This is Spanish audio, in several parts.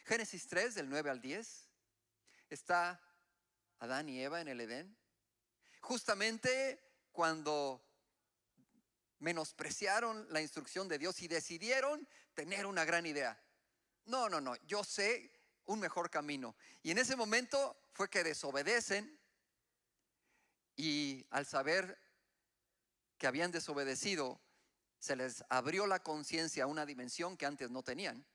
Génesis 3, del 9 al 10, está Adán y Eva en el Edén. Justamente cuando menospreciaron la instrucción de Dios y decidieron tener una gran idea. No, yo sé un mejor camino. Y en ese momento fue que desobedecen, y al saber que habían desobedecido, se les abrió la conciencia a una dimensión que antes no tenían,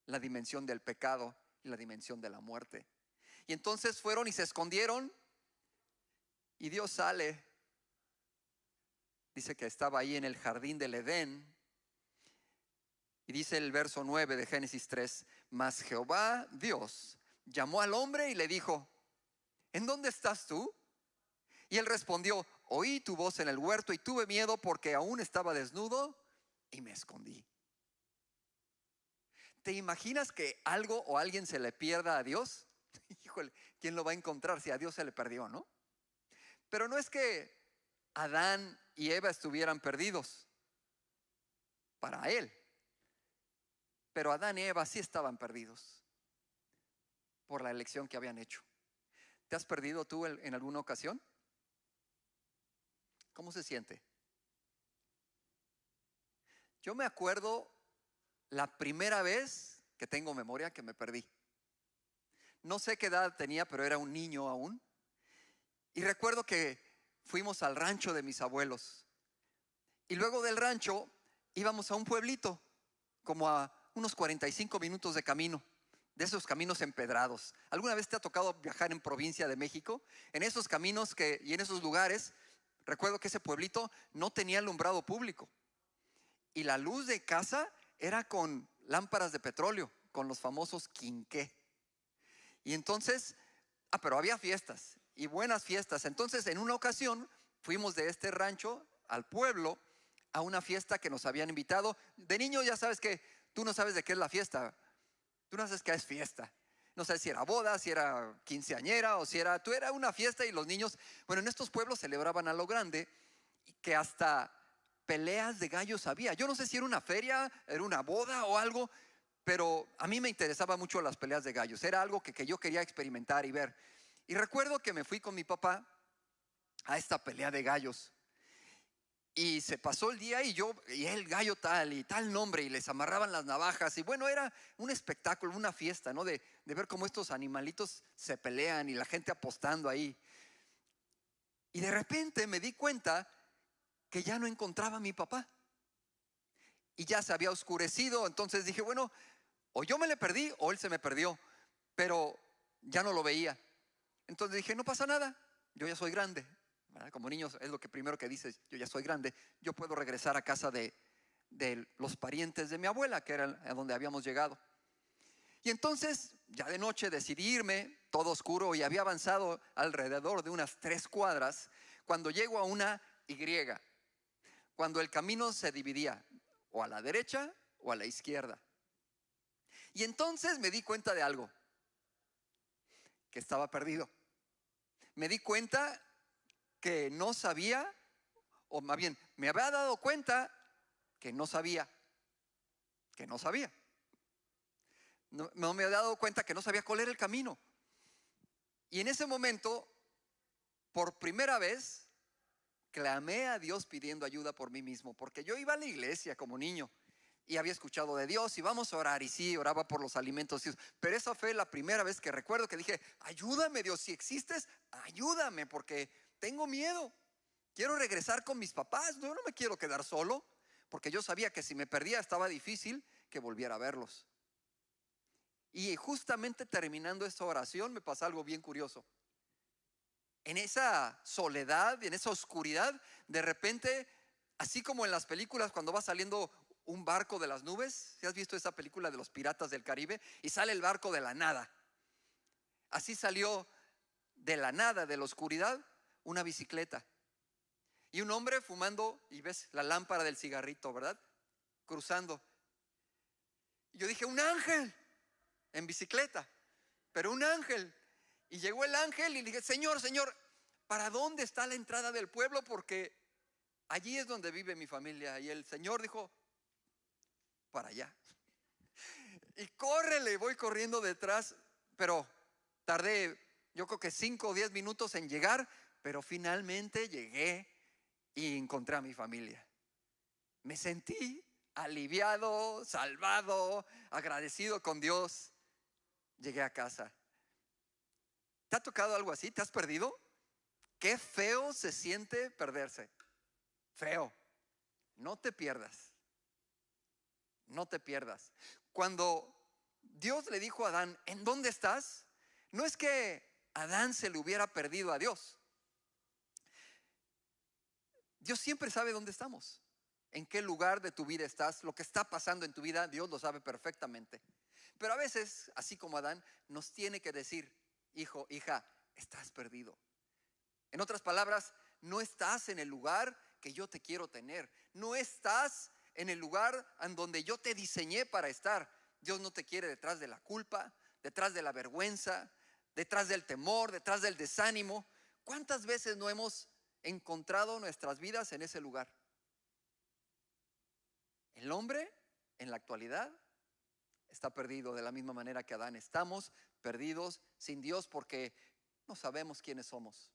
la dimensión del pecado y la dimensión de la muerte. Y entonces fueron y se escondieron, y Dios sale. Dice que estaba ahí en el jardín del Edén. Y dice el verso 9 de Génesis 3: mas Jehová Dios llamó al hombre y le dijo: ¿en dónde estás tú? Y él respondió: oí tu voz en el huerto y tuve miedo porque aún estaba desnudo y me escondí. ¿Te imaginas que algo o alguien se le pierda a Dios? Híjole, ¿quién lo va a encontrar si a Dios se le perdió, no? Pero no es que Adán y Eva estuvieran perdidos para él, pero Adán y Eva sí estaban perdidos por la elección que habían hecho. ¿Te has perdido tú en alguna ocasión? ¿Cómo se siente? Yo me acuerdo la primera vez que tengo memoria que me perdí. No sé qué edad tenía, pero era un niño aún. Y recuerdo que fuimos al rancho de mis abuelos. Y luego del rancho íbamos a un pueblito, como a unos 45 minutos de camino, de esos caminos empedrados. ¿Alguna vez te ha tocado viajar en provincia de México? En esos caminos y en esos lugares, recuerdo que ese pueblito no tenía alumbrado público. Y la luz de casa era con lámparas de petróleo, con los famosos quinqué. Y entonces, pero había fiestas y buenas fiestas. Entonces, en una ocasión fuimos de este rancho al pueblo a una fiesta que nos habían invitado. De niño ya sabes que tú no sabes de qué es la fiesta. Tú no sabes qué es fiesta. No sabes si era boda, si era quinceañera o si era una fiesta. Y los niños, bueno, en estos pueblos celebraban a lo grande, que hasta peleas de gallos había. Yo no sé si era una feria, era una boda o algo, pero a mí me interesaba mucho las peleas de gallos. Era algo que yo quería experimentar y ver. Y recuerdo que me fui con mi papá a esta pelea de gallos. Y se pasó el día y el gallo tal y tal nombre, y les amarraban las navajas. Y bueno, era un espectáculo, una fiesta, ¿no? De ver cómo estos animalitos se pelean y la gente apostando ahí. Y de repente me di cuenta que ya no encontraba a mi papá. Y ya se había oscurecido. Entonces dije, bueno, o yo me le perdí o él se me perdió, pero ya no lo veía. Entonces dije, no pasa nada, yo ya soy grande, ¿verdad? Como niños es lo que primero que dices: yo ya soy grande, yo puedo regresar a casa de los parientes de mi abuela, que era a donde habíamos llegado. Y entonces ya de noche decidí irme, todo oscuro, y había avanzado alrededor de unas 3 cuadras cuando llego a una Y, cuando el camino se dividía o a la derecha o a la izquierda. Y entonces me di cuenta de algo, que estaba perdido. Me di cuenta que no sabía, o más bien me había dado cuenta que no sabía. No me había dado cuenta que no sabía cuál era el camino. Y en ese momento, por primera vez, clamé a Dios pidiendo ayuda por mí mismo, porque yo iba a la iglesia como niño y había escuchado de Dios y vamos a orar, y sí, oraba por los alimentos, pero esa fue la primera vez que recuerdo que dije: ayúdame, Dios, si existes, ayúdame, porque tengo miedo, quiero regresar con mis papás, yo no me quiero quedar solo, porque yo sabía que si me perdía estaba difícil que volviera a verlos. Y justamente terminando esta oración me pasa algo bien curioso. En esa soledad, en esa oscuridad, de repente, así como en las películas cuando va saliendo un barco de las nubes, ¿si has visto esa película de los piratas del Caribe? Y sale el barco de la nada. Así salió de la nada, de la oscuridad, una bicicleta y un hombre fumando, y ves la lámpara del cigarrito, ¿verdad? Cruzando. Y yo dije: un ángel en bicicleta, pero un ángel. Y llegó el ángel y le dije: Señor, ¿para dónde está la entrada del pueblo? Porque allí es donde vive mi familia. Y el Señor dijo: para allá. Y córrele, voy corriendo detrás, pero tardé yo creo que 5 o 10 minutos en llegar, pero finalmente llegué y encontré a mi familia. Me sentí aliviado, salvado, agradecido con Dios. Llegué a casa. ¿Te ha tocado algo así? ¿Te has perdido? Qué feo se siente perderse. Feo. No te pierdas. No te pierdas. Cuando Dios le dijo a Adán, ¿en dónde estás? No es que Adán se le hubiera perdido a Dios. Dios siempre sabe dónde estamos, en qué lugar de tu vida estás, lo que está pasando en tu vida, Dios lo sabe perfectamente. Pero a veces, así como Adán, nos tiene que decir, hijo, hija, estás perdido. En otras palabras, no estás en el lugar que yo te quiero tener. No estás en el lugar en donde yo te diseñé para estar. Dios no te quiere detrás de la culpa, detrás de la vergüenza, detrás del temor, detrás del desánimo. ¿Cuántas veces no hemos encontrado nuestras vidas en ese lugar? El hombre en la actualidad está perdido de la misma manera que Adán. Estamos perdidos sin Dios porque no sabemos quiénes somos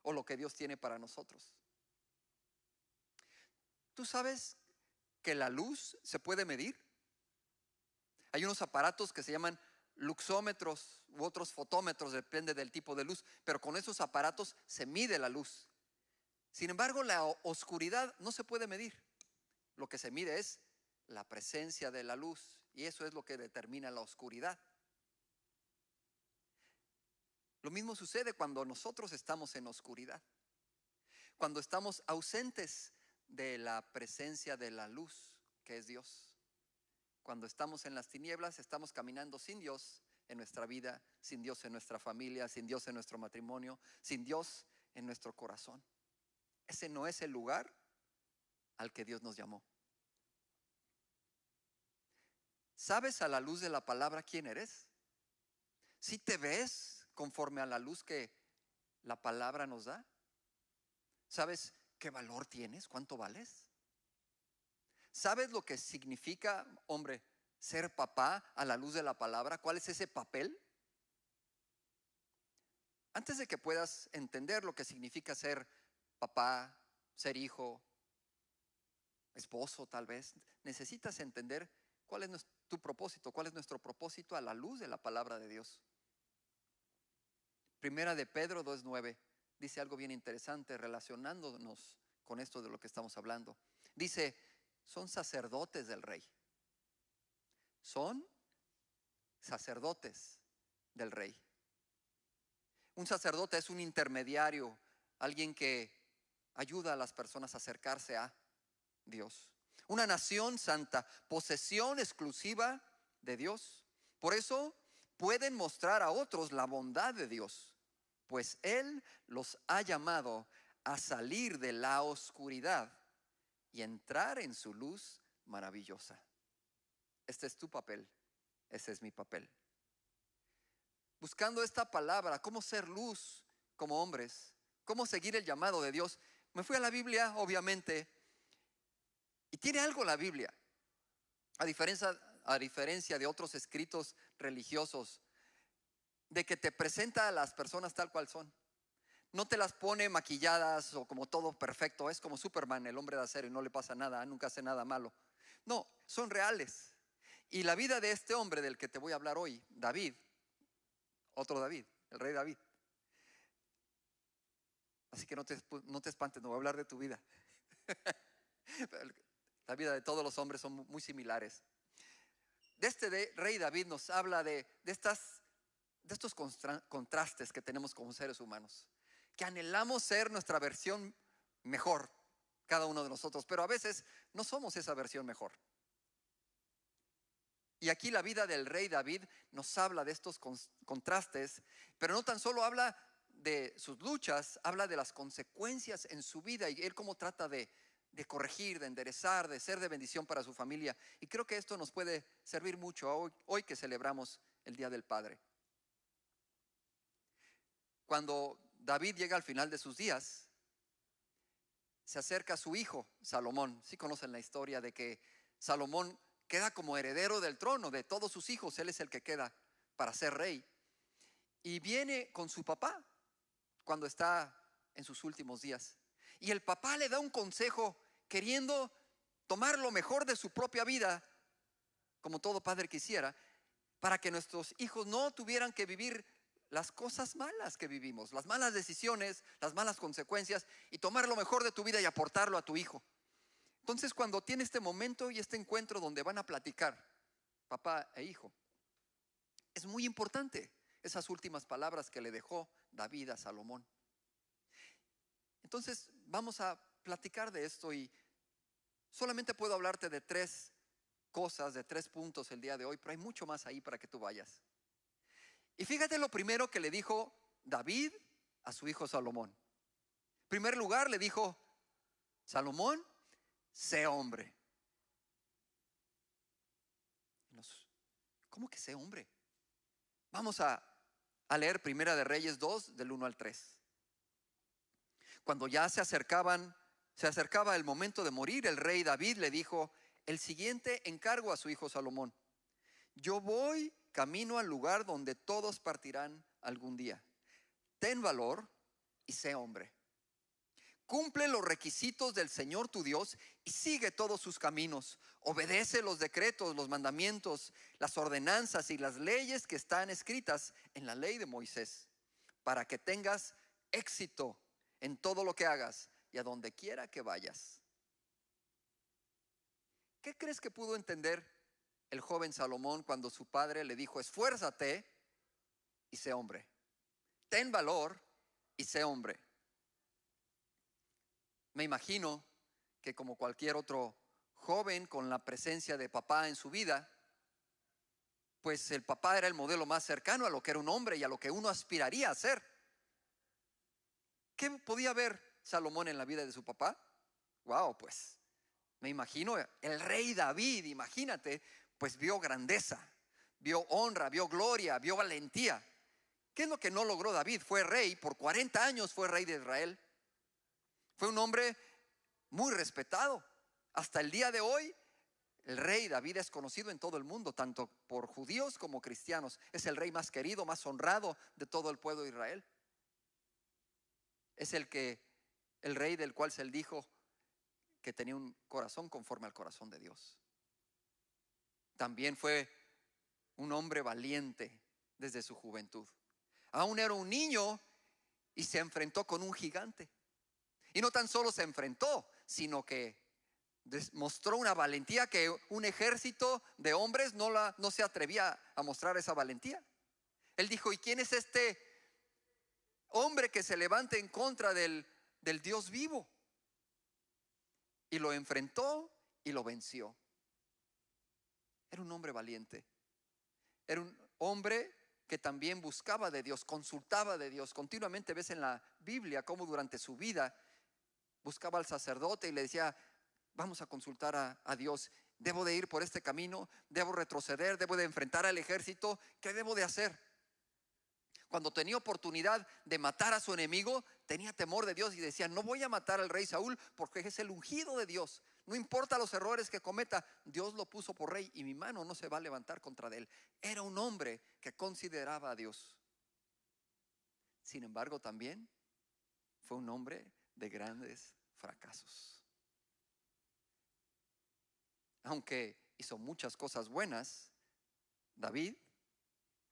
o lo que Dios tiene para nosotros. ¿Tú sabes que la luz se puede medir? Hay unos aparatos que se llaman luxómetros u otros fotómetros, depende del tipo de luz, pero con esos aparatos se mide la luz. Sin embargo, la oscuridad no se puede medir. Lo que se mide es la presencia de la luz, y eso es lo que determina la oscuridad. Lo mismo sucede cuando nosotros estamos en oscuridad, cuando estamos ausentes de la presencia de la luz, que es Dios. Cuando estamos en las tinieblas, estamos caminando sin Dios en nuestra vida, sin Dios en nuestra familia, sin Dios en nuestro matrimonio, sin Dios en nuestro corazón. Ese no es el lugar al que Dios nos llamó. ¿Sabes a la luz de la palabra quién eres? ¿Sí te ves conforme a la luz que la palabra nos da? ¿Sabes qué valor tienes? ¿Cuánto vales? ¿Sabes lo que significa, hombre, ser papá a la luz de la palabra? ¿Cuál es ese papel? Antes de que puedas entender lo que significa ser papá, ser hijo, esposo tal vez, necesitas entender cuál es tu propósito, cuál es nuestro propósito a la luz de la palabra de Dios. Primera de Pedro 2:9 dice algo bien interesante relacionándonos con esto de lo que estamos hablando. Dice, son sacerdotes del rey. Son sacerdotes del rey. Un sacerdote es un intermediario, alguien que ayuda a las personas a acercarse a Dios. Una nación santa, posesión exclusiva de Dios. Por eso pueden mostrar a otros la bondad de Dios, pues Él los ha llamado a salir de la oscuridad y entrar en su luz maravillosa. Este es tu papel, ese es mi papel. Buscando esta palabra, cómo ser luz como hombres, cómo seguir el llamado de Dios, me fui a la Biblia, obviamente, y tiene algo la Biblia, a diferencia de otros escritos religiosos, de que te presenta a las personas tal cual son. No te las pone maquilladas o como todo perfecto. Es como Superman, el hombre de acero, y no le pasa nada, nunca hace nada malo. No, son reales. Y la vida de este hombre del que te voy a hablar hoy, David, otro David, el rey David. Así que no te espantes, no voy a hablar de tu vida. La vida de todos los hombres son muy similares. De este rey David nos habla de estos contrastes que tenemos como seres humanos, que anhelamos ser nuestra versión mejor, cada uno de nosotros, pero a veces no somos esa versión mejor. Y aquí la vida del rey David nos habla de estos contrastes, pero no tan solo habla de sus luchas, habla de las consecuencias en su vida y él cómo trata de corregir, de enderezar, de ser de bendición para su familia. Y creo que esto nos puede servir mucho hoy que celebramos el Día del Padre. Cuando David llega al final de sus días, se acerca a su hijo Salomón. Sí conocen la historia de que Salomón queda como heredero del trono de todos sus hijos. Él es el que queda para ser rey. Y viene con su papá cuando está en sus últimos días. Y el papá le da un consejo queriendo tomar lo mejor de su propia vida, como todo padre quisiera, para que nuestros hijos no tuvieran que vivir las cosas malas que vivimos, las malas decisiones, las malas consecuencias, y tomar lo mejor de tu vida y aportarlo a tu hijo. Entonces, cuando tiene este momento y este encuentro donde van a platicar papá e hijo, es muy importante esas últimas palabras que le dejó David a Salomón. Entonces vamos a platicar de esto, y solamente puedo hablarte de 3 cosas, de 3 puntos el día de hoy, pero hay mucho más ahí para que tú vayas. Y fíjate lo primero que le dijo David a su hijo Salomón. En primer lugar le dijo: Salomón, sé hombre. ¿Cómo que sé hombre? Vamos a leer Primera de Reyes 2, del 1 al 3. Cuando ya se acercaba el momento de morir, el rey David le dijo el siguiente encargo a su hijo Salomón: yo voy camino al lugar donde todos partirán algún día. Ten valor y sé hombre. Cumple los requisitos del Señor tu Dios y sigue todos sus caminos. Obedece los decretos, los mandamientos, las ordenanzas y las leyes que están escritas en la ley de Moisés, para que tengas éxito en todo lo que hagas y a donde quiera que vayas. ¿Qué crees que pudo entender el joven Salomón cuando su padre le dijo: esfuérzate y sé hombre? Ten valor y sé hombre. Me imagino que, como cualquier otro joven con la presencia de papá en su vida, pues el papá era el modelo más cercano a lo que era un hombre y a lo que uno aspiraría a ser. ¿Qué podía ver Salomón en la vida de su papá? Wow, pues me imagino el rey David. Imagínate, pues vio grandeza, vio honra, vio gloria, vio valentía. ¿Qué es lo que no logró David? Fue rey, por 40 años fue rey de Israel. Fue un hombre muy respetado. Hasta el día de hoy, el rey David es conocido en todo el mundo, tanto por judíos como cristianos. Es el rey más querido, más honrado de todo el pueblo de Israel. Es el rey del cual se dijo que tenía un corazón conforme al corazón de Dios. También fue un hombre valiente desde su juventud. Aún era un niño y se enfrentó con un gigante. Y no tan solo se enfrentó, sino que mostró una valentía que un ejército de hombres no se atrevía a mostrar esa valentía. Él dijo: ¿y quién es este hombre que se levante en contra del Dios vivo? Y lo enfrentó y lo venció. Era un hombre valiente. Era un hombre que también buscaba de Dios, consultaba de Dios. Continuamente ves en la Biblia cómo durante su vida buscaba al sacerdote y le decía: vamos a consultar a Dios. ¿Debo de ir por este camino? ¿Debo retroceder? ¿Debo de enfrentar al ejército? ¿Qué debo de hacer? Cuando tenía oportunidad de matar a su enemigo, tenía temor de Dios y decía: no voy a matar al rey Saúl porque es el ungido de Dios. No importa los errores que cometa, Dios lo puso por rey y mi mano no se va a levantar contra él. Era un hombre que consideraba a Dios. Sin embargo, también fue un hombre de grandes fracasos. Aunque hizo muchas cosas buenas, David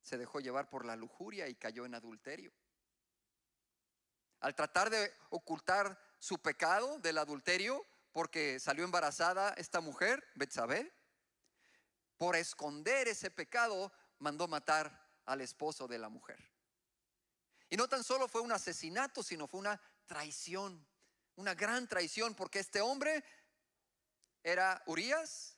se dejó llevar por la lujuria y cayó en adulterio. Al tratar de ocultar su pecado del adulterio, porque salió embarazada esta mujer, Betsabé, por esconder ese pecado, mandó matar al esposo de la mujer. Y no tan solo fue un asesinato, sino fue una traición, una gran traición, porque este hombre era Urías,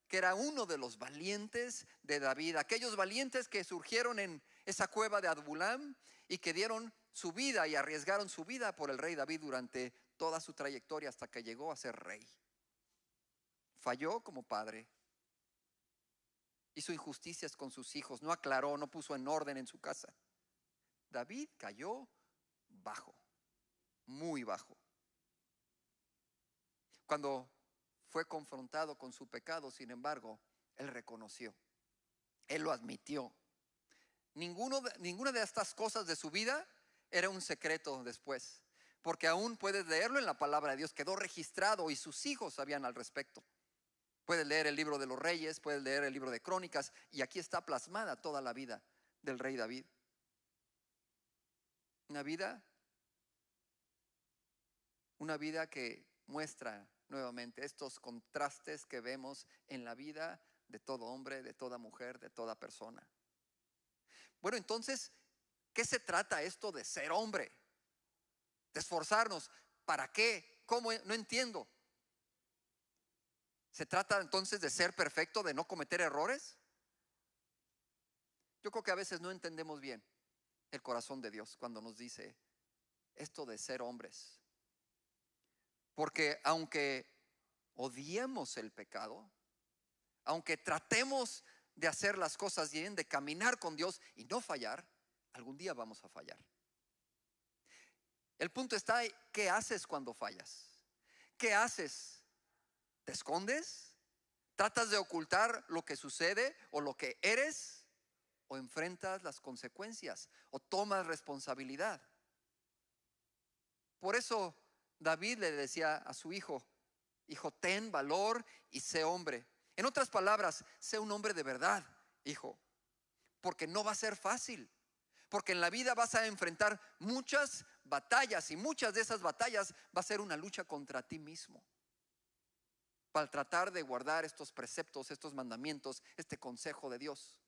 que era uno de los valientes de David, aquellos valientes que surgieron en esa cueva de Adulam y que dieron su vida y arriesgaron su vida por el rey David durante toda su trayectoria hasta que llegó a ser rey. Falló como padre, hizo injusticias con sus hijos, no aclaró, no puso en orden en su casa. David cayó bajo, muy bajo. Cuando fue confrontado con su pecado, sin embargo, Él reconoció, él lo admitió. Ninguna de estas cosas de su vida era un secreto después, porque aún puedes leerlo en la palabra de Dios, quedó registrado y sus hijos sabían al respecto. Puedes leer el libro de los reyes, puedes leer el libro de crónicas, y aquí está plasmada toda la vida del rey David. Una vida que muestra nuevamente estos contrastes que vemos en la vida de todo hombre, de toda mujer, de toda persona. Bueno, entonces, ¿qué se trata esto de ser hombre? De esforzarnos. ¿Para qué? ¿Cómo? No entiendo. ¿Se trata entonces de ser perfecto, de no cometer errores? Yo creo que a veces no entendemos bien el corazón de Dios cuando nos dice esto de ser hombres. Porque aunque odiemos el pecado, aunque tratemos de hacer las cosas bien, de caminar con Dios y no fallar, algún día vamos a fallar. El punto está, ¿qué haces cuando fallas? ¿Qué haces? ¿Te escondes? ¿Tratas de ocultar lo que sucede o lo que eres? ¿O enfrentas las consecuencias? ¿O tomas responsabilidad? Por eso David le decía a su hijo: hijo, ten valor y sé hombre. En otras palabras, sé un hombre de verdad, hijo, porque no va a ser fácil. Porque en la vida vas a enfrentar muchas batallas, y muchas de esas batallas va a ser una lucha contra ti mismo, para tratar de guardar estos preceptos, estos mandamientos, este consejo de Dios.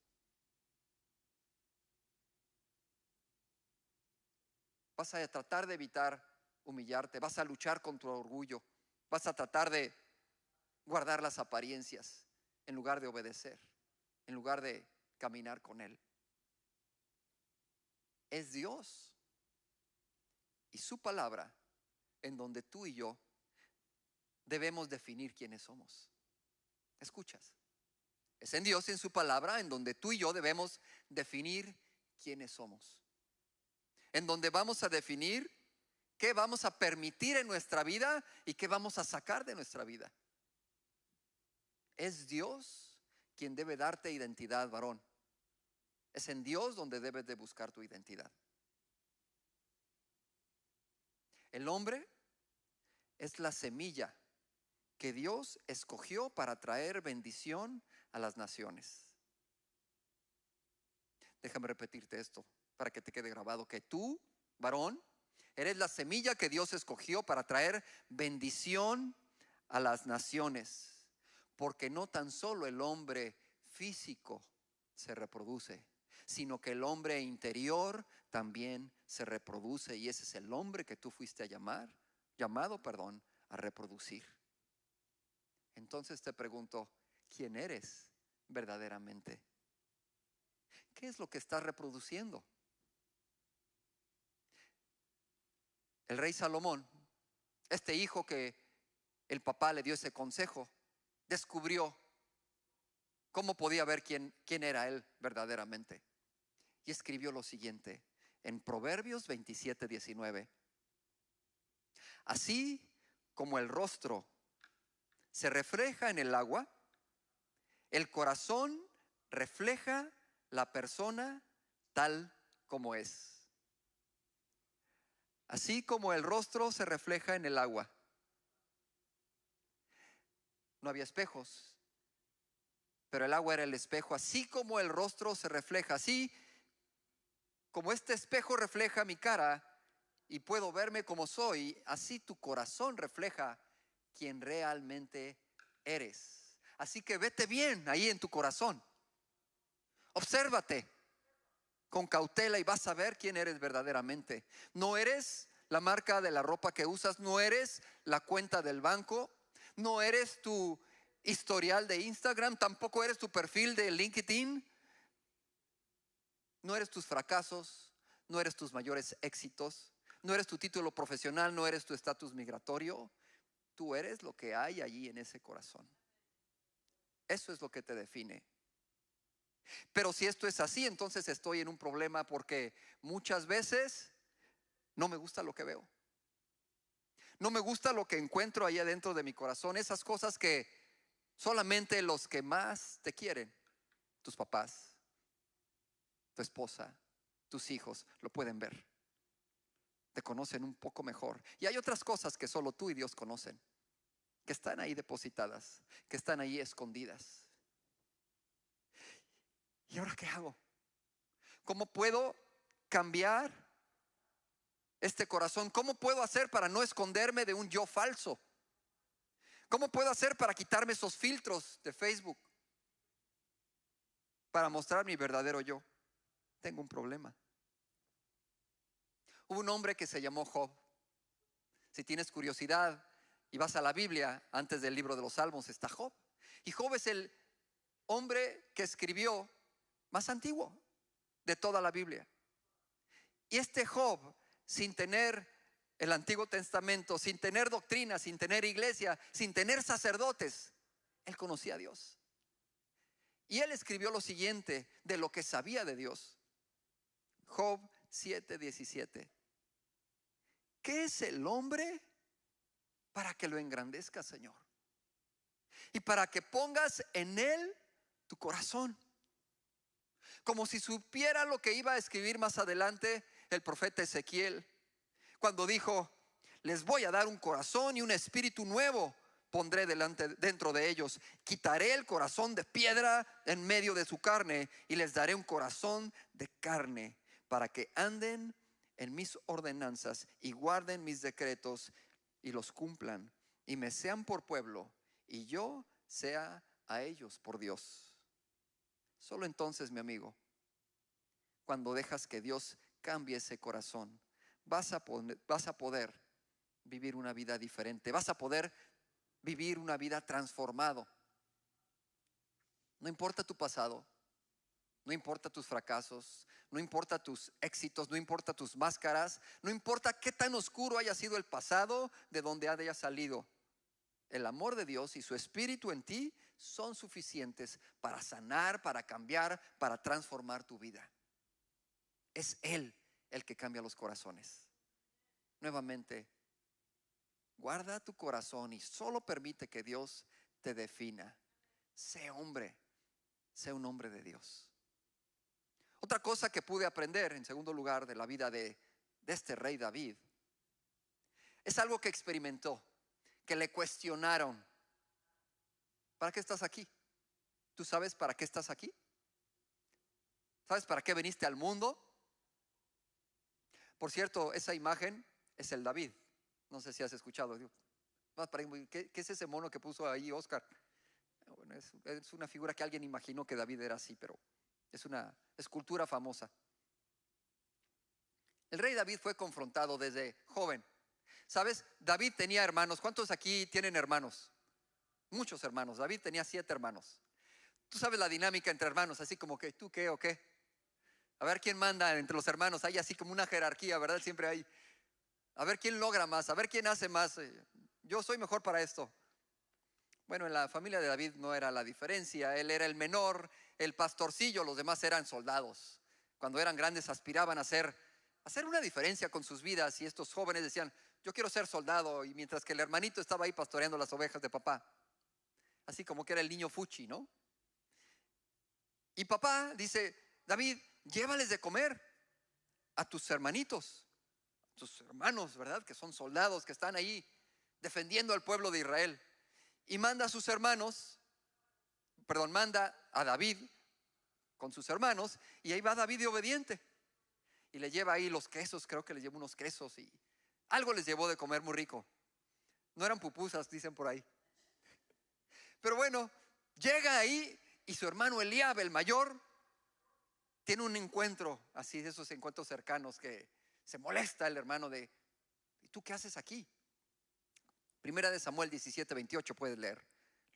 Vas a tratar de evitar humillarte, vas a luchar con tu orgullo, vas a tratar de guardar las apariencias en lugar de obedecer, en lugar de caminar con Él. Es Dios y su palabra en donde tú y yo debemos definir quiénes somos. ¿Escuchas? Es en Dios y en su palabra en donde tú y yo debemos definir quiénes somos, en donde vamos a definir qué vamos a permitir en nuestra vida y qué vamos a sacar de nuestra vida. Es Dios quien debe darte identidad, varón. Es en Dios donde debes de buscar tu identidad. El hombre es la semilla que Dios escogió para traer bendición a las naciones. Déjame repetirte esto para que te quede grabado, que tú, varón, eres la semilla que Dios escogió para traer bendición a las naciones. Porque no tan solo el hombre físico se reproduce, sino que el hombre interior también se reproduce, y ese es el hombre que tú fuiste llamado a reproducir. Entonces te pregunto, ¿quién eres verdaderamente? ¿Qué es lo que estás reproduciendo? El rey Salomón, este hijo que el papá le dio ese consejo, descubrió cómo podía ver quién era él verdaderamente. Y escribió lo siguiente en Proverbios 27:19. Así como el rostro se refleja en el agua, el corazón refleja la persona tal como es. Así como el rostro se refleja en el agua. No había espejos, pero el agua era el espejo. Así como el rostro se refleja, así como este espejo refleja mi cara y puedo verme como soy, así tu corazón refleja quién realmente eres. Así que vete bien ahí en tu corazón. Obsérvate con cautela y vas a ver quién eres verdaderamente. No eres la marca de la ropa que usas, no eres la cuenta del banco, no eres tu historial de Instagram, tampoco eres tu perfil de LinkedIn, no eres tus fracasos, no eres tus mayores éxitos, no eres tu título profesional, no eres tu estatus migratorio. Tú eres lo que hay allí en ese corazón. Eso es lo que te define. Pero si esto es así, entonces estoy en un problema, porque muchas veces no me gusta lo que veo. No me gusta lo que encuentro ahí adentro de mi corazón, esas cosas que Solamente los que más te quieren, tus papás, tu esposa, tus hijos, lo pueden ver. Te conocen un poco mejor. Y hay otras cosas que solo tú y Dios conocen, que están ahí depositadas, que están ahí escondidas. ¿Y ahora qué hago? ¿Cómo puedo cambiar este corazón? ¿Cómo puedo hacer para no esconderme de un yo falso? ¿Cómo puedo hacer para quitarme esos filtros de Facebook para mostrar mi verdadero yo? Tengo un problema. Hubo un hombre que se llamó Job. Si tienes curiosidad y vas a la Biblia, antes del libro de los Salmos está Job. Y Job es el hombre que escribió más antiguo de toda la Biblia. Y este Job, sin tener el Antiguo Testamento, sin tener doctrina, sin tener iglesia, sin tener sacerdotes, él conocía a Dios. Y él escribió lo siguiente de lo que sabía de Dios. Job 7:17. ¿Qué es el hombre para que lo engrandezcas, Señor? Y para que pongas en él tu corazón. Como si supiera lo que iba a escribir más adelante el profeta Ezequiel, cuando dijo: les voy a dar un corazón y un espíritu nuevo pondré dentro de ellos. Quitaré el corazón de piedra en medio de su carne y les daré un corazón de carne, para que anden en mis ordenanzas y guarden mis decretos y los cumplan, y me sean por pueblo y yo sea a ellos por Dios. Solo entonces, mi amigo, cuando dejas que Dios cambie ese corazón, vas a poder vivir una vida diferente. Vas a poder vivir una vida transformado. No importa tu pasado, no importa tus fracasos, no importa tus éxitos, no importa tus máscaras, no importa qué tan oscuro haya sido el pasado de donde haya salido. El amor de Dios y su espíritu en ti son suficientes para sanar, para cambiar, para transformar tu vida. Es Él el que cambia los corazones. Nuevamente, guarda tu corazón y solo permite que Dios te defina. Sé hombre, sé un hombre de Dios. Otra cosa que pude aprender, en segundo lugar, de la vida de este rey David, es algo que experimentó, que le cuestionaron. ¿Para qué estás aquí? ¿Tú sabes para qué estás aquí? ¿Sabes para qué viniste al mundo? Por cierto, esa imagen es el David. No sé si has escuchado. ¿Qué es ese mono que puso ahí Oscar? Bueno, es una figura que alguien imaginó que David era así, pero es una escultura famosa. El rey David fue confrontado desde joven. ¿Sabes? David tenía hermanos. ¿Cuántos aquí tienen hermanos? Muchos hermanos. David tenía 7 hermanos. Tú sabes la dinámica entre hermanos, así como que ¿tú qué o qué? A ver quién manda entre los hermanos. Hay así como una jerarquía, ¿verdad? Siempre hay. A ver quién logra más, a ver quién hace más. Yo soy mejor para esto. Bueno, en la familia de David no era la diferencia. Él era el menor, el pastorcillo, los demás eran soldados. Cuando eran grandes aspiraban a hacer una diferencia con sus vidas. Y estos jóvenes decían: yo quiero ser soldado. Y mientras que el hermanito estaba ahí pastoreando las ovejas de papá. Así como que era el niño fuchi, ¿no? Y papá dice: David, llévales de comer a tus hermanitos, tus hermanos, ¿verdad? Que son soldados, que están ahí defendiendo al pueblo de Israel. Y manda a sus hermanos, manda a David con sus hermanos. Y ahí va David de obediente. Y le lleva ahí los quesos, creo que le lleva unos quesos. Y algo les llevó de comer muy rico. No eran pupusas, dicen por ahí. Pero bueno, llega ahí y su hermano Eliab, el mayor, tiene un encuentro, así de esos encuentros cercanos, que se molesta el hermano de: ¿y tú qué haces aquí? Primera de Samuel 17:28 puedes leer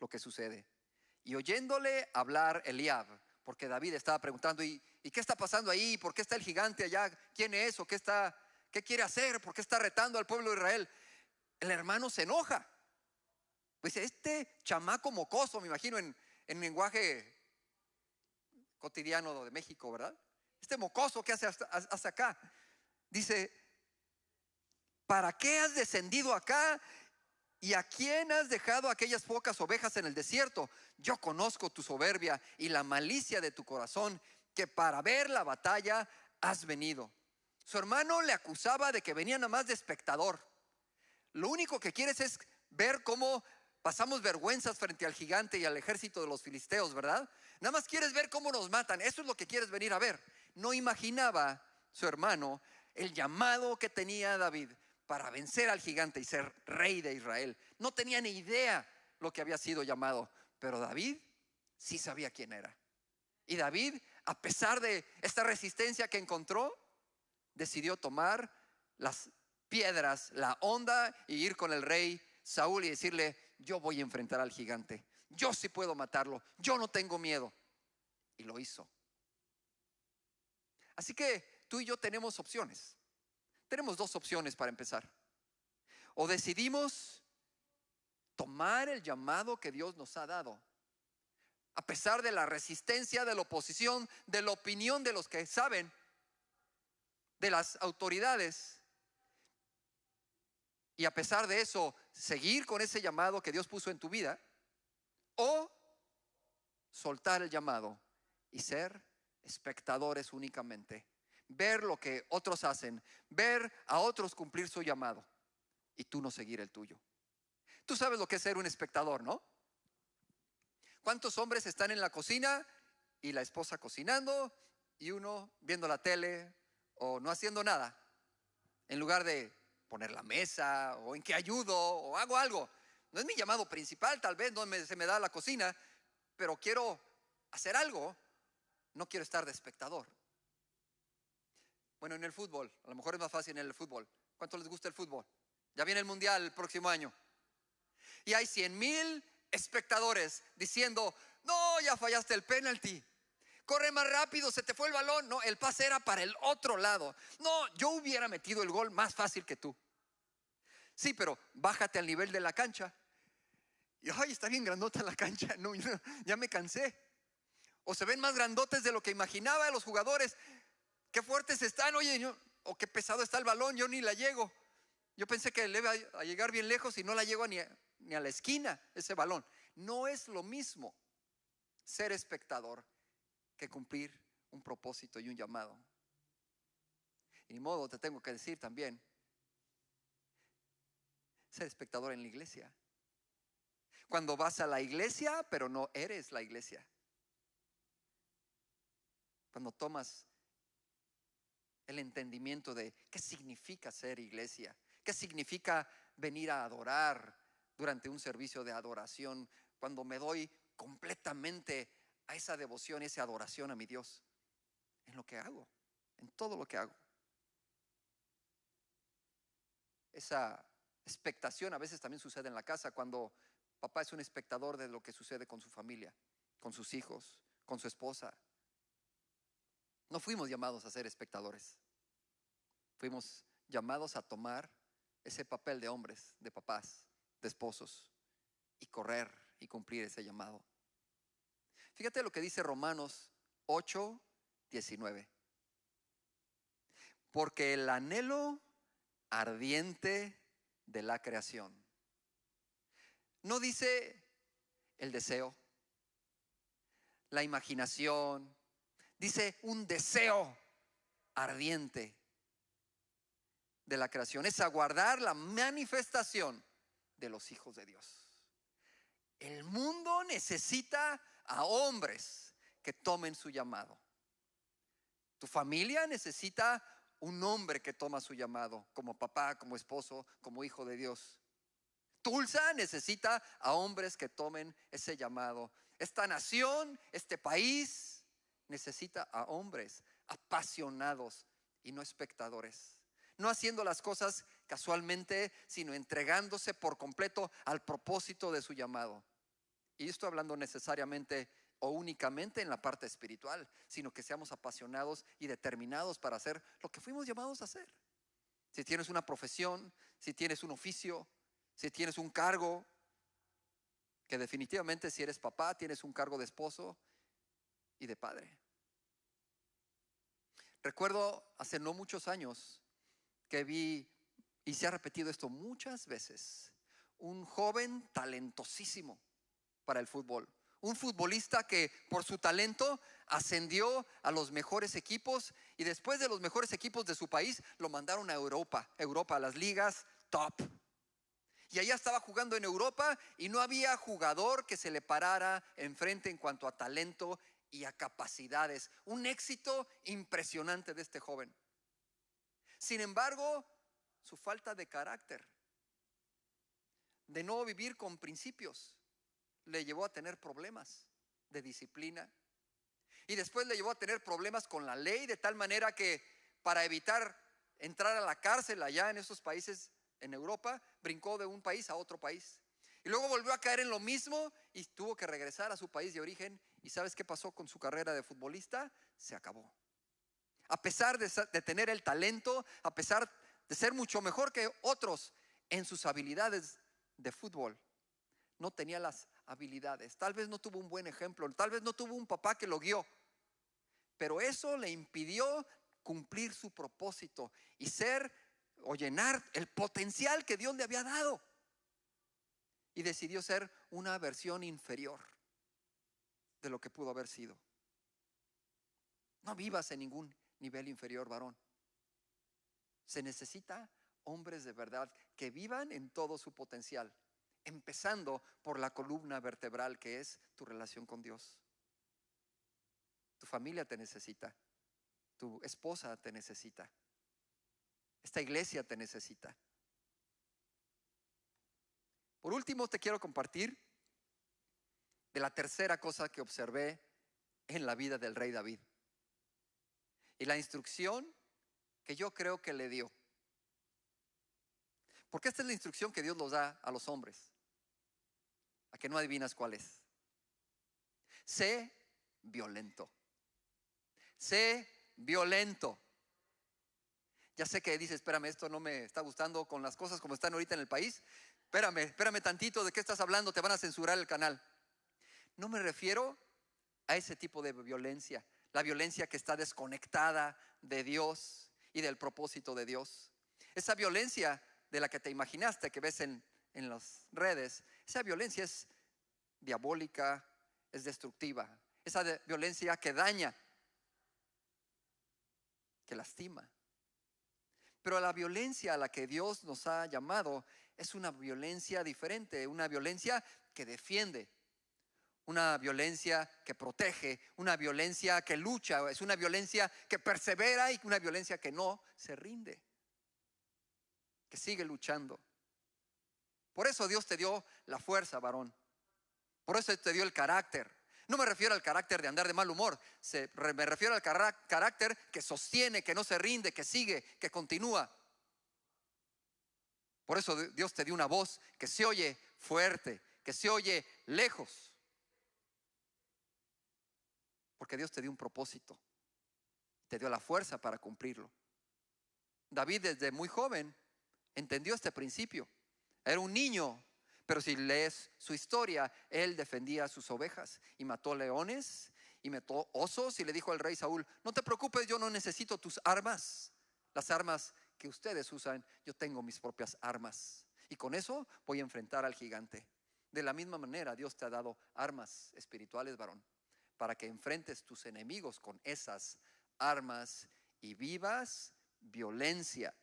lo que sucede. Y oyéndole hablar Eliab, porque David estaba preguntando: ¿y qué está pasando ahí? ¿Por qué está el gigante allá? ¿Quién es? ¿O qué quiere hacer? ¿Por qué está retando al pueblo de Israel? El hermano se enoja. Pues este chamaco mocoso, me imagino en lenguaje cotidiano de México, ¿verdad? Este mocoso que hace hasta acá. Dice: ¿para qué has descendido acá ¿Y a quién has dejado aquellas pocas ovejas en el desierto? Yo conozco tu soberbia y la malicia de tu corazón, que para ver la batalla has venido. Su hermano le acusaba de que venía nada más de espectador. Lo único que quieres es ver cómo pasamos vergüenzas frente al gigante y al ejército de los filisteos, ¿verdad? Nada más quieres ver cómo nos matan. Eso es lo que quieres venir a ver. No imaginaba su hermano el llamado que tenía David para vencer al gigante y ser rey de Israel. No tenía ni idea lo que había sido llamado, pero David sí sabía quién era. Y David, a pesar de esta resistencia que encontró, decidió tomar las piedras, la honda, y ir con el rey Saúl y decirle: yo voy a enfrentar al gigante, yo sí puedo matarlo, yo no tengo miedo. Y lo hizo. Así que tú y yo tenemos opciones. Tenemos dos opciones para empezar. O decidimos tomar el llamado que Dios nos ha dado, a pesar de la resistencia, de la oposición, de la opinión de los que saben, de las autoridades, y a pesar de eso seguir con ese llamado que Dios puso en tu vida, o soltar el llamado y ser espectadores únicamente, ver lo que otros hacen, ver a otros cumplir su llamado y tú no seguir el tuyo. Tú sabes lo que es ser un espectador, ¿no? ¿Cuántos hombres están en la cocina y la esposa cocinando y uno viendo la tele o no haciendo nada, en lugar de poner la mesa o en qué ayudo o hago algo? No es mi llamado principal, tal vez se me da la cocina, pero quiero hacer algo, no quiero estar de espectador. Bueno, en el fútbol, a lo mejor es más fácil en el fútbol. ¿Cuánto les gusta el fútbol? Ya viene el mundial el próximo año. Y hay 100,000 espectadores diciendo: no, ya fallaste el penalti. Corre más rápido, se te fue el balón. No, el pase era para el otro lado. No, yo hubiera metido el gol más fácil que tú. Sí, pero bájate al nivel de la cancha. Y ay, está bien grandota la cancha. No, ya me cansé. O se ven más grandotes de lo que imaginaba los jugadores. Qué fuertes están, oye, o qué pesado está el balón, yo ni la llego. Yo pensé que le iba a llegar bien lejos y no la llego ni a la esquina ese balón. No es lo mismo ser espectador que cumplir un propósito y un llamado. Y ni modo, te tengo que decir también, ser espectador en la iglesia. Cuando vas a la iglesia, pero no eres la iglesia. Cuando tomas el entendimiento de qué significa ser iglesia, qué significa venir a adorar durante un servicio de adoración, cuando me doy completamente a esa devoción, esa adoración a mi Dios, en lo que hago, en todo lo que hago. Esa expectación a veces también sucede en la casa, cuando papá es un espectador de lo que sucede con su familia, con sus hijos, con su esposa. No fuimos llamados a ser espectadores. Fuimos llamados a tomar ese papel de hombres, de papás, de esposos, y correr y cumplir ese llamado. Fíjate lo que dice Romanos 8:19. Porque el anhelo ardiente de la creación. No dice el deseo, la imaginación. Dice un deseo ardiente de la creación. Es aguardar la manifestación de los hijos de Dios. El mundo necesita a hombres que tomen su llamado. Tu familia necesita un hombre que toma su llamado, como papá, como esposo, como hijo de Dios. Tulsa necesita a hombres que tomen ese llamado. Esta nación, este país, necesita a hombres apasionados y no espectadores. No haciendo las cosas casualmente, sino entregándose por completo al propósito de su llamado. Y estoy hablando necesariamente o únicamente en la parte espiritual, sino que seamos apasionados y determinados para hacer lo que fuimos llamados a hacer. Si tienes una profesión, si tienes un oficio, si tienes un cargo, que definitivamente si eres papá tienes un cargo de esposo y de padre. Recuerdo hace no muchos años que vi, y se ha repetido esto muchas veces, un joven talentosísimo para el fútbol. Un futbolista que por su talento ascendió a los mejores equipos y después de los mejores equipos de su país lo mandaron a Europa, a las ligas top. Y allá estaba jugando en Europa y no había jugador que se le parara enfrente en cuanto a talento y a capacidades. Un éxito impresionante de este joven. Sin embargo, su falta de carácter, de no vivir con principios, le llevó a tener problemas de disciplina. Y después le llevó a tener problemas con la ley, de tal manera que para evitar entrar a la cárcel allá en esos países en Europa, brincó de un país a otro país. Y luego volvió a caer en lo mismo y tuvo que regresar a su país de origen. ¿Y sabes qué pasó con su carrera de futbolista? Se acabó. A pesar de tener el talento, a pesar de ser mucho mejor que otros en sus habilidades de fútbol, no tenía las habilidades. Tal vez no tuvo un buen ejemplo, tal vez no tuvo un papá que lo guió, pero eso le impidió cumplir su propósito y ser o llenar el potencial que Dios le había dado. Y decidió ser una versión inferior de lo que pudo haber sido. No vivas en ningún nivel inferior, varón. Se necesita hombres de verdad que vivan en todo su potencial, empezando por la columna vertebral que es tu relación con Dios. Tu familia te necesita, tu esposa te necesita, esta iglesia te necesita. Por último, te quiero compartir de la tercera cosa que observé en la vida del rey David y la instrucción que yo creo que le dio. Porque esta es la instrucción que Dios nos da a los hombres, a que no adivinas cuál es. Sé violento. Sé violento. Ya sé que dices, espérame, esto no me está gustando con las cosas como están ahorita en el país. Espérame tantito, ¿de qué estás hablando? Te van a censurar el canal. No me refiero a ese tipo de violencia, la violencia que está desconectada de Dios y del propósito de Dios. Esa violencia de la que te imaginaste, que ves en las redes, esa violencia es diabólica, es destructiva. Esa violencia que daña, que lastima. Pero la violencia a la que Dios nos ha llamado es una violencia diferente, una violencia que defiende, una violencia que protege, una violencia que lucha, es una violencia que persevera y una violencia que no se rinde, que sigue luchando. Por eso Dios te dio la fuerza, varón. Por eso te dio el carácter. No me refiero al carácter de andar de mal humor, me refiero al carácter que sostiene, que no se rinde, que sigue, que continúa. Por eso Dios te dio una voz que se oye fuerte, que se oye lejos. Porque Dios te dio un propósito, te dio la fuerza para cumplirlo. David desde muy joven entendió este principio. Era un niño, pero si lees su historia, él defendía a sus ovejas y mató leones y mató osos y le dijo al rey Saúl, no te preocupes, yo no necesito tus armas, las armas que ustedes usan, yo tengo mis propias armas y con eso voy a enfrentar al gigante. De la misma manera Dios te ha dado armas espirituales, varón, para que enfrentes tus enemigos con esas armas y vivas violencia.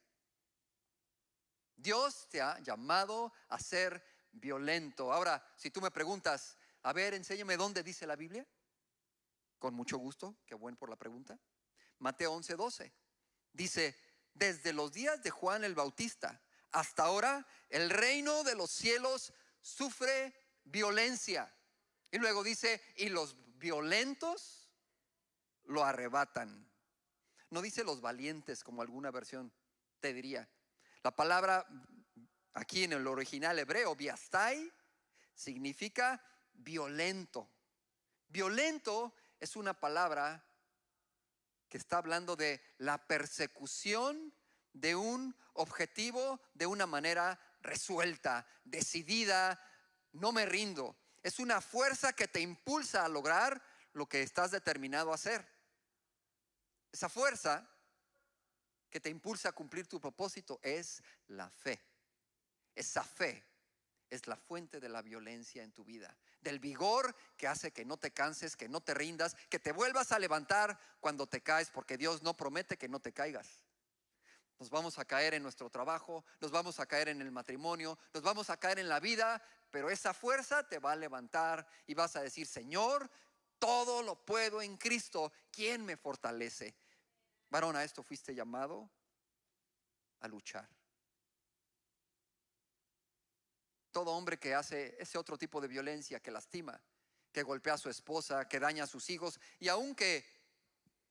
Dios te ha llamado a ser violento. Ahora, si tú me preguntas, a ver, enséñame dónde dice la Biblia. Con mucho gusto, qué bueno por la pregunta. Mateo 11:12 dice, desde los días de Juan el Bautista hasta ahora, el reino de los cielos sufre violencia. Y luego dice, y los violentos lo arrebatan. No dice los valientes como alguna versión te diría. La palabra aquí en el original hebreo, biastai, significa violento. Violento es una palabra que está hablando de la persecución de un objetivo de una manera resuelta, decidida, no me rindo. Es una fuerza que te impulsa a lograr lo que estás determinado a hacer. Esa fuerza que te impulsa a cumplir tu propósito es la fe. Esa fe es la fuente de la violencia en tu vida, del vigor que hace que no te canses, que no te rindas, que te vuelvas a levantar cuando te caes, porque Dios no promete que no te caigas. Nos vamos a caer en nuestro trabajo, nos vamos a caer en el matrimonio, nos vamos a caer en la vida, pero esa fuerza te va a levantar y vas a decir: Señor, todo lo puedo en Cristo, quien me fortalece. Varón, a esto fuiste llamado, a luchar. Todo hombre que hace ese otro tipo de violencia, que lastima, que golpea a su esposa, que daña a sus hijos, y aun que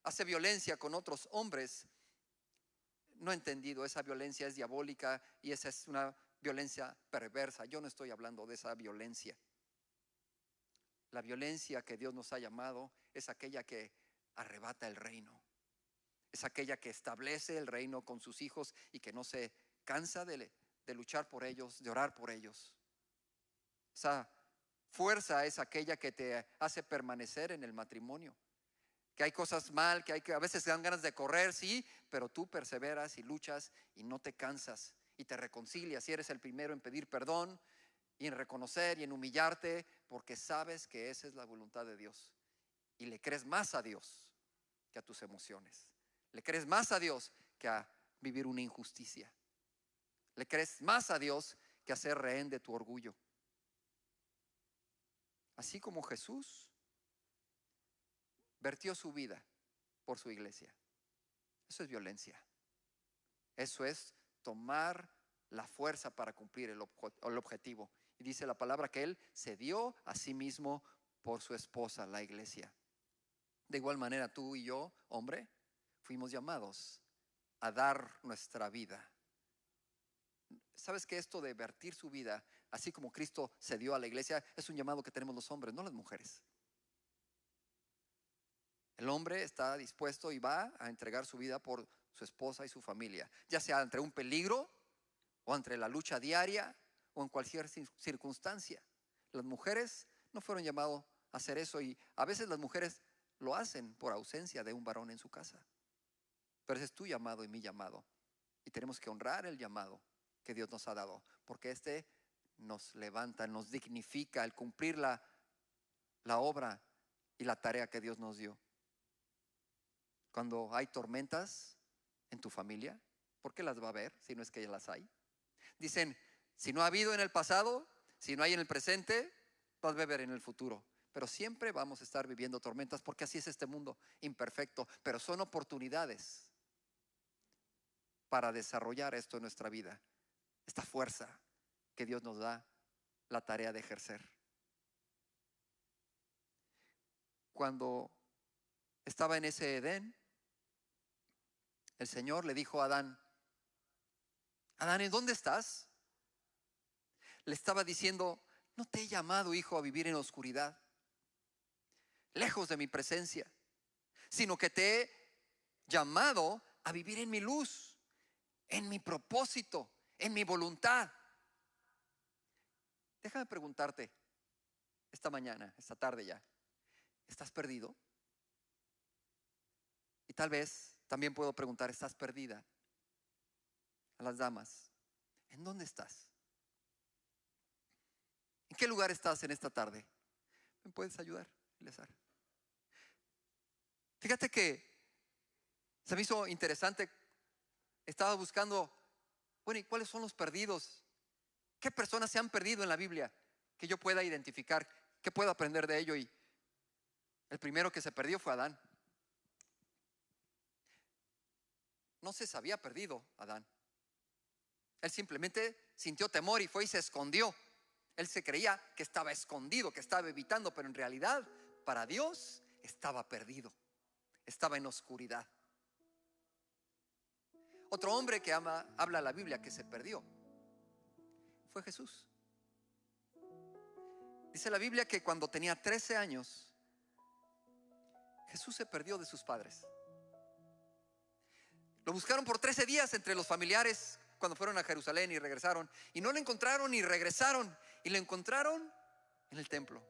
hace violencia con otros hombres, no ha entendido, esa violencia es diabólica y esa es una violencia perversa. Yo no estoy hablando de esa violencia. La violencia que Dios nos ha llamado es aquella que arrebata el reino. Es aquella que establece el reino con sus hijos y que no se cansa de luchar por ellos, de orar por ellos. Esa fuerza es aquella que te hace permanecer en el matrimonio. Que hay cosas mal, que a veces te dan ganas de correr, sí, pero tú perseveras y luchas y no te cansas y te reconcilias y eres el primero en pedir perdón y en reconocer y en humillarte, porque sabes que esa es la voluntad de Dios y le crees más a Dios que a tus emociones. Le crees más a Dios que a vivir una injusticia. Le crees más a Dios que a ser rehén de tu orgullo. Así como Jesús vertió su vida por su iglesia. Eso es violencia. Eso es tomar la fuerza para cumplir el objetivo. Y dice la palabra que Él se dio a sí mismo por su esposa, la iglesia. De igual manera, tú y yo, hombre, fuimos llamados a dar nuestra vida. ¿Sabes que esto de vertir su vida, así como Cristo se dio a la iglesia, es un llamado que tenemos los hombres, no las mujeres? El hombre está dispuesto y va a entregar su vida por su esposa y su familia, ya sea entre un peligro o entre la lucha diaria o en cualquier circunstancia. Las mujeres no fueron llamadas a hacer eso, y a veces las mujeres lo hacen por ausencia de un varón en su casa. Pero ese es tu llamado y mi llamado, y tenemos que honrar el llamado que Dios nos ha dado, porque este nos levanta, nos dignifica el cumplir la obra y la tarea que Dios nos dio. Cuando hay tormentas en tu familia, ¿por qué las va a haber si no es que ya las hay? Dicen, si no ha habido en el pasado, si no hay en el presente, vas a beber en el futuro. Pero siempre vamos a estar viviendo tormentas, porque así es este mundo imperfecto. Pero son oportunidades para desarrollar esto en nuestra vida, esta fuerza que Dios nos da la tarea de ejercer. Cuando estaba en ese Edén, el Señor le dijo a Adán: Adán, ¿en dónde estás? Le estaba diciendo: no te he llamado, hijo, a vivir en oscuridad, lejos de mi presencia, sino que te he llamado a vivir en mi luz, en mi propósito, en mi voluntad. Déjame preguntarte esta mañana, esta tarde ya, ¿estás perdido? Y tal vez también puedo preguntar: ¿estás perdida? A las damas, ¿en dónde estás? ¿En qué lugar estás en esta tarde? ¿Me puedes ayudar, Eleazar? Fíjate que se me hizo interesante. Estaba buscando, bueno, ¿y cuáles son los perdidos? ¿Qué personas se han perdido en la Biblia que yo pueda identificar, que pueda aprender de ello? Y el primero que se perdió fue Adán. No se sabía perdido Adán. Él simplemente sintió temor y fue y se escondió. Él se creía que estaba escondido, que estaba evitando, pero en realidad para Dios estaba perdido, estaba en oscuridad. Otro hombre que habla la Biblia que se perdió fue Jesús. Dice la Biblia que cuando tenía 13 años, Jesús se perdió de sus padres. Lo buscaron por 13 días entre los familiares cuando fueron a Jerusalén y regresaron, y no lo encontraron, y regresaron y lo encontraron en el templo.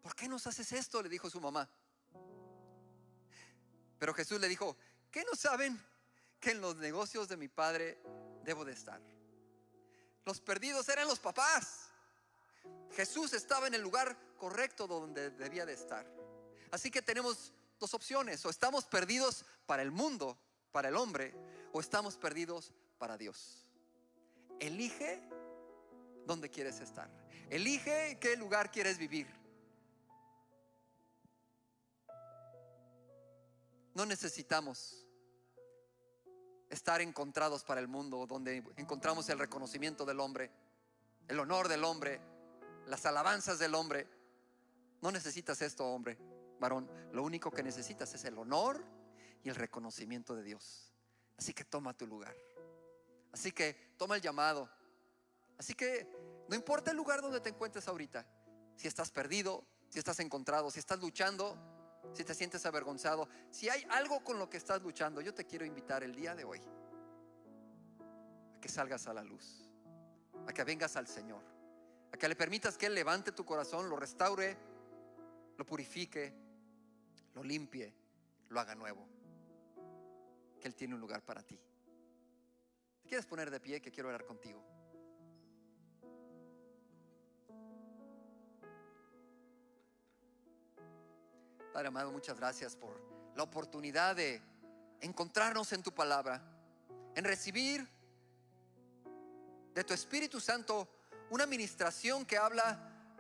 ¿Por qué nos haces esto?, le dijo su mamá. Pero Jesús le dijo: ¿qué no saben que en los negocios de mi padre debo de estar? Los perdidos eran los papás. Jesús estaba en el lugar correcto donde debía de estar. Así que tenemos dos opciones: o estamos perdidos para el mundo, para el hombre, o estamos perdidos para Dios. Elige dónde quieres estar. Elige en qué lugar quieres vivir. No necesitamos estar encontrados para el mundo, donde encontramos el reconocimiento del hombre, el honor del hombre, las alabanzas del hombre. No necesitas esto, hombre, varón. Lo único que necesitas es el honor y el reconocimiento de Dios. Así que toma tu lugar. Así que toma el llamado. Así que no importa el lugar donde te encuentres ahorita, si estás perdido, si estás encontrado, si estás luchando, si te sientes avergonzado, si hay algo con lo que estás luchando, yo te quiero invitar el día de hoy a que salgas a la luz, a que vengas al Señor, a que le permitas que Él levante tu corazón, lo restaure, lo purifique, lo limpie, lo haga nuevo. Que Él tiene un lugar para ti. ¿Te quieres poner de pie? Que quiero orar contigo. Padre amado, muchas gracias por la oportunidad de encontrarnos en tu palabra, en recibir de tu Espíritu Santo una ministración que habla